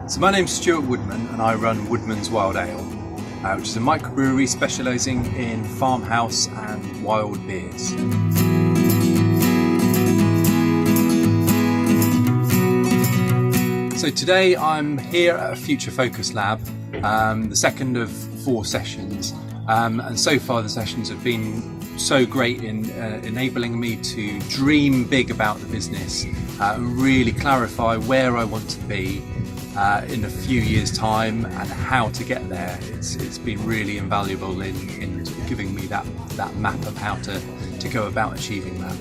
So my name's Stuart Woodman and I run Woodman's Wild Ale, which is a microbrewery specialising in farmhouse and wild beers. So today I'm here at a Future Focus Lab, the second of 4 sessions, and so far the sessions have been so great in enabling me to dream big about the business and really clarify where I want to be in a few years' time and how to get there. It's been really invaluable in giving me that map of how to go about achieving that.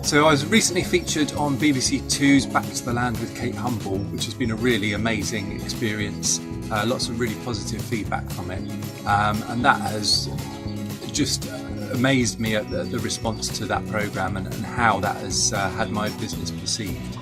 So I was recently featured on BBC Two's Back to the Land with Kate Humble, which has been a really amazing experience. Lots of really positive feedback from it, and that has just amazed me at the response to that programme and how that has had my business perceived.